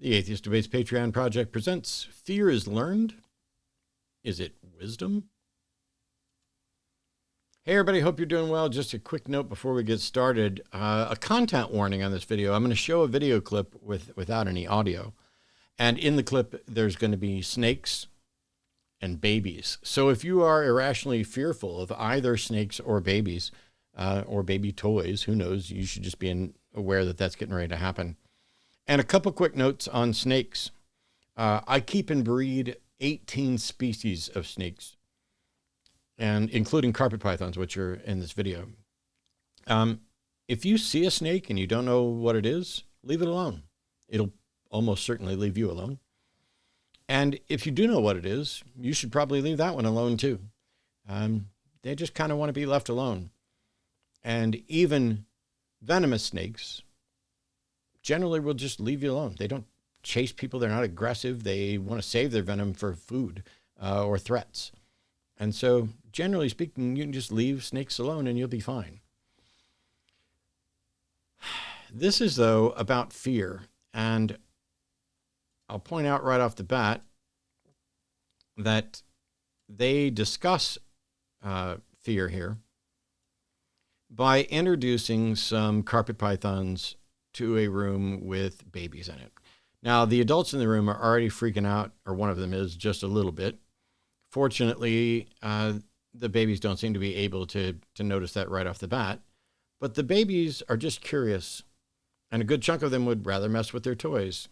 The Atheist Debates Patreon project presents Fear is Learned. Is it wisdom? Hey everybody, hope you're doing well. Just a quick note before we get started. A content warning on this video. I'm going to show a video clip without any audio. And in the clip, there's going to be snakes and babies. So if you are irrationally fearful of either snakes or babies, or baby toys, who knows, you should just be aware that that's getting ready to happen. And a couple quick notes on snakes. I keep and breed 18 species of snakes, and including carpet pythons, which are in this video. If you see a snake and you don't know what it is, leave it alone. It'll almost certainly leave you alone. And if you do know what it is, you should probably leave that one alone too. They just kind of want to be left alone. And even venomous snakes generally will just leave you alone. They don't chase people. They're not aggressive. They want to save their venom for food or threats. And so generally speaking, you can just leave snakes alone and you'll be fine. This is, though, about fear. And I'll point out right off the bat that they discuss fear here by introducing some carpet pythons to a room with babies in it. Now, the adults in the room are already freaking out, or one of them is just a little bit. Fortunately, the babies don't seem to be able to notice that right off the bat. But the babies are just curious, and a good chunk of them would rather mess with their toys.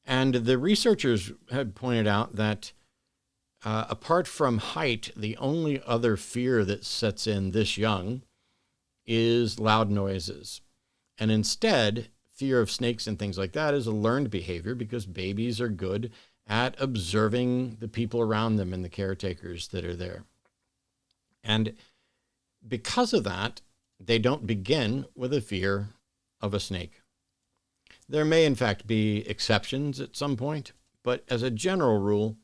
And the researchers had pointed out that apart from height, the only other fear that sets in this young is loud noises. And instead, fear of snakes and things like that is a learned behavior because babies are good at observing the people around them and the caretakers that are there. And because of that, they don't begin with a fear of a snake. There may, in fact, be exceptions at some point, but as a general rule,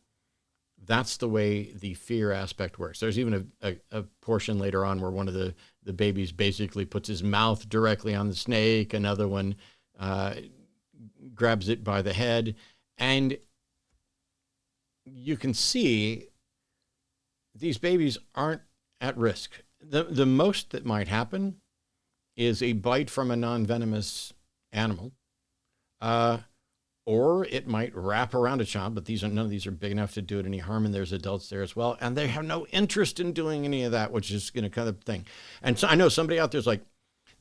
that's the way the fear aspect works. There's even a portion later on where one of the babies basically puts his mouth directly on the snake. Another one grabs it by the head. And you can see these babies aren't at risk. The most that might happen is a bite from a non-venomous animal. Or it might wrap around a child, but none of these are big enough to do it any harm, and there's adults there as well, and they have no interest in doing any of that, which is kind of thing. And so I know somebody out there's like,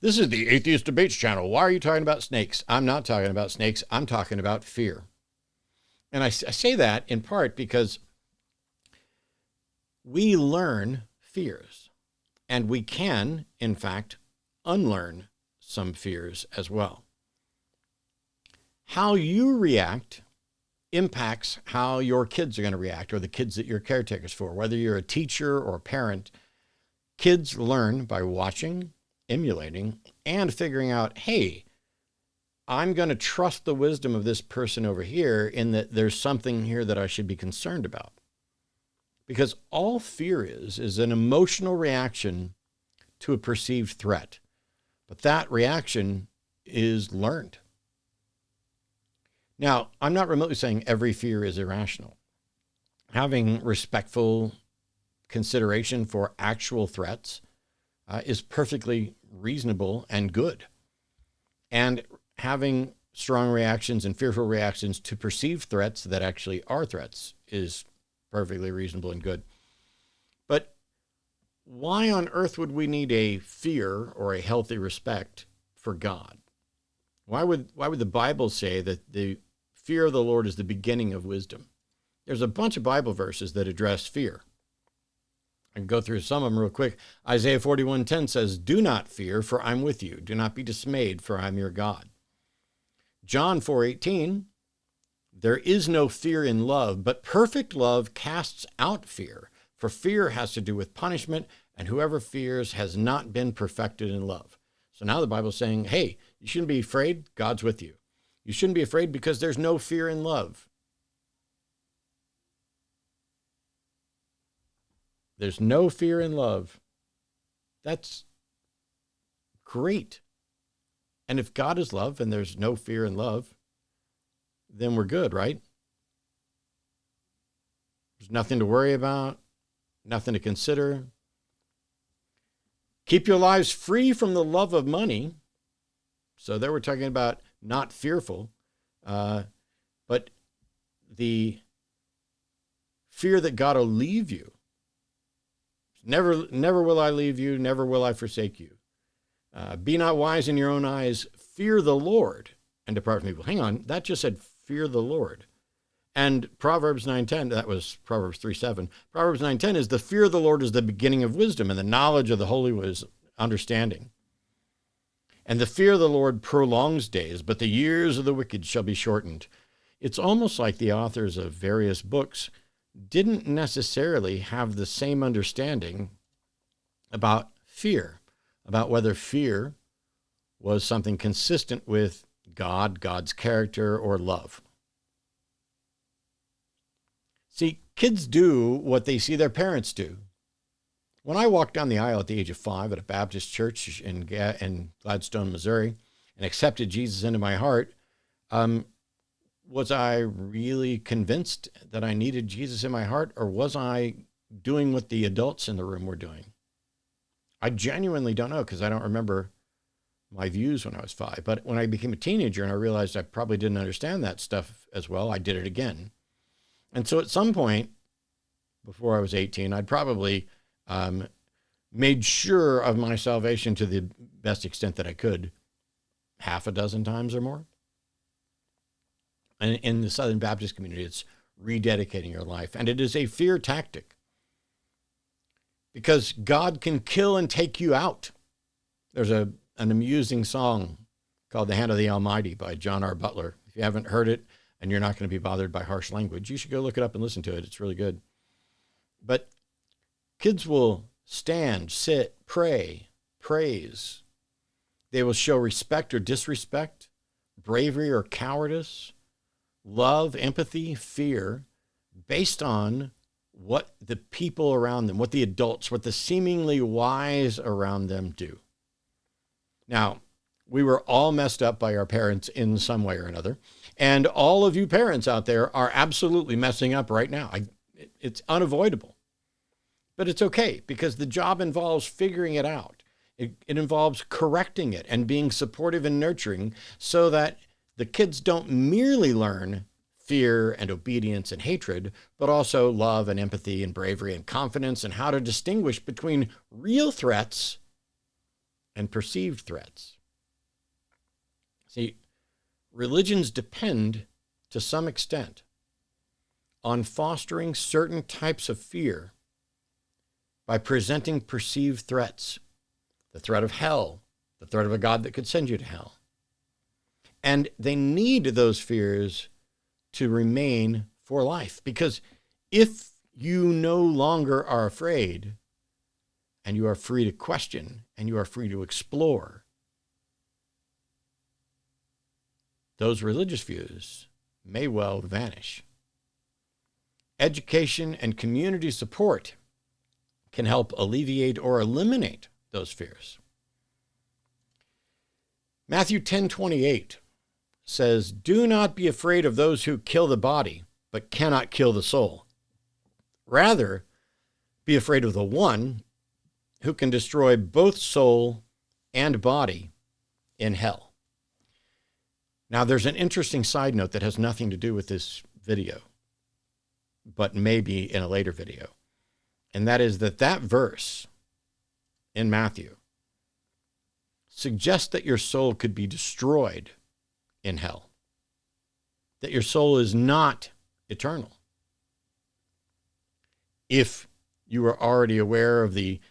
this is the Atheist Debates channel. Why are you talking about snakes? I'm not talking about snakes. I'm talking about fear. And I say that in part because we learn fears, and we can, in fact, unlearn some fears as well. How you react impacts how your kids are going to react, or the kids that you're caretakers for. Whether you're a teacher or a parent, kids learn by watching, emulating, and figuring out, hey, I'm going to trust the wisdom of this person over here in that there's something here that I should be concerned about. Because all fear is an emotional reaction to a perceived threat. But that reaction is learned. Now, I'm not remotely saying every fear is irrational. Having respectful consideration for actual threats is perfectly reasonable and good. And having strong reactions and fearful reactions to perceived threats that actually are threats is perfectly reasonable and good. But why on earth would we need a fear or a healthy respect for God? Why would the Bible say that the fear of the Lord is the beginning of wisdom? There's a bunch of Bible verses that address fear. I can go through some of them real quick. Isaiah 41:10 says, "Do not fear, for I'm with you. Do not be dismayed, for I'm your God." John 4:18, "There is no fear in love, but perfect love casts out fear. For fear has to do with punishment, and whoever fears has not been perfected in love." So now the Bible's saying, hey, you shouldn't be afraid. God's with you. You shouldn't be afraid because there's no fear in love. There's no fear in love. That's great. And if God is love and there's no fear in love, then we're good, right? There's nothing to worry about, nothing to consider. Keep your lives free from the love of money. So there we're talking about not fearful, but the fear that God will leave you. Never will I leave you, never will I forsake you. Be not wise in your own eyes, fear the Lord, and depart from evil. Hang on, that just said fear the Lord. And Proverbs 9:10, that was Proverbs 3:7. Proverbs 9:10 is the fear of the Lord is the beginning of wisdom, and the knowledge of the holy was understanding. And the fear of the Lord prolongs days, but the years of the wicked shall be shortened. It's almost like the authors of various books didn't necessarily have the same understanding about fear, about whether fear was something consistent with God, God's character, or love. See, kids do what they see their parents do. When I walked down the aisle at the age of 5 at a Baptist church in Gladstone, Missouri, and accepted Jesus into my heart, was I really convinced that I needed Jesus in my heart, or was I doing what the adults in the room were doing? I genuinely don't know, because I don't remember my views when I was 5. But when I became a teenager and I realized I probably didn't understand that stuff as well, I did it again. And so at some point, before I was 18, I'd probably made sure of my salvation to the best extent that I could, half a dozen times or more. And in the Southern Baptist community, it's rededicating your life. And it is a fear tactic, because God can kill and take you out. There's an amusing song called The Hand of the Almighty by John R. Butler. If you haven't heard it and you're not going to be bothered by harsh language, you should go look it up and listen to it. It's really good. But kids will stand, sit, pray, praise. They will show respect or disrespect, bravery or cowardice, love, empathy, fear, based on what the people around them, what the adults, what the seemingly wise around them do. Now, we were all messed up by our parents in some way or another. And all of you parents out there are absolutely messing up right now. It's unavoidable. But it's okay, because the job involves figuring it out. It involves correcting it and being supportive and nurturing, so that the kids don't merely learn fear and obedience and hatred, but also love and empathy and bravery and confidence, and how to distinguish between real threats and perceived threats. See, religions depend to some extent on fostering certain types of fear by presenting perceived threats, the threat of hell, the threat of a God that could send you to hell. And they need those fears to remain for life, because if you no longer are afraid, and you are free to question, and you are free to explore, those religious views may well vanish. Education and community support can help alleviate or eliminate those fears. Matthew 10:28 says, "Do not be afraid of those who kill the body, but cannot kill the soul. Rather, be afraid of the one who can destroy both soul and body in hell." Now, there's an interesting side note that has nothing to do with this video, but maybe in a later video. And that is that verse in Matthew suggests that your soul could be destroyed in hell, that your soul is not eternal. If you are already aware of the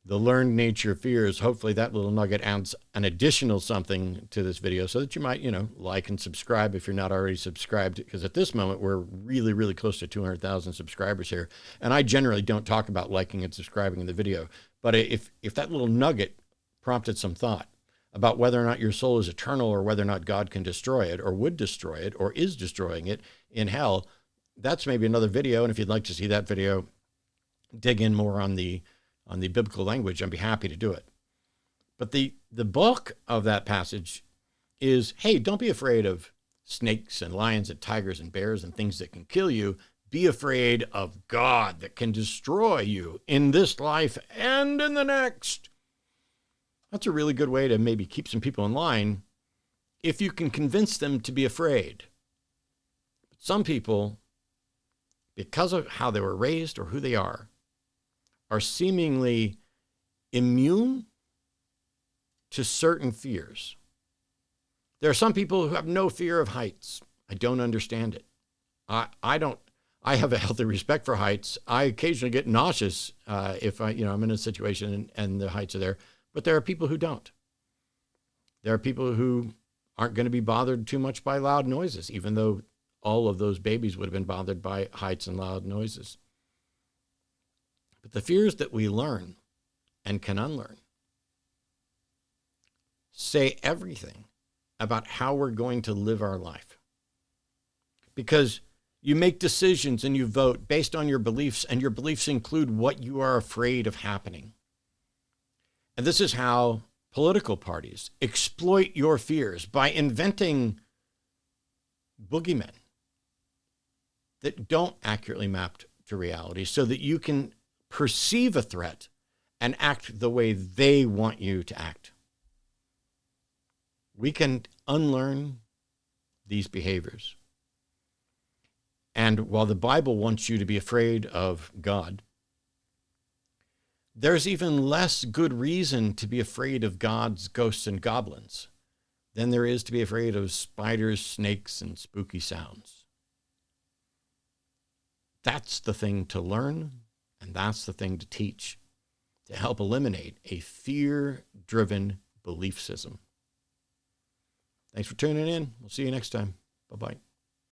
learned nature of fears, hopefully that little nugget adds an additional something to this video, so that you might, like and subscribe if you're not already subscribed, because at this moment we're really, really close to 200,000 subscribers here. And I generally don't talk about liking and subscribing in the video, but if that little nugget prompted some thought about whether or not your soul is eternal, or whether or not God can destroy it, or would destroy it, or is destroying it in hell, that's maybe another video. And if you'd like to see that video, dig in more on the biblical language, I'd be happy to do it. But the bulk of that passage is, hey, don't be afraid of snakes and lions and tigers and bears and things that can kill you. Be afraid of God that can destroy you in this life and in the next. That's a really good way to maybe keep some people in line if you can convince them to be afraid. Some people, because of how they were raised or who they are seemingly immune to certain fears. There are some people who have no fear of heights. I don't understand it. I have a healthy respect for heights. I occasionally get nauseous if I'm in a situation and the heights are there. But there are people who don't. There are people who aren't going to be bothered too much by loud noises, even though all of those babies would have been bothered by heights and loud noises. But the fears that we learn and can unlearn say everything about how we're going to live our life. Because you make decisions and you vote based on your beliefs, and your beliefs include what you are afraid of happening. And this is how political parties exploit your fears by inventing boogeymen that don't accurately map to reality so that you can perceive a threat and act the way they want you to act. We can unlearn these behaviors. And while the Bible wants you to be afraid of God, there's even less good reason to be afraid of God's ghosts and goblins than there is to be afraid of spiders, snakes, and spooky sounds. That's the thing to learn, and that's the thing to teach to help eliminate a fear-driven belief system. Thanks for tuning in. We'll see you next time. Bye-bye.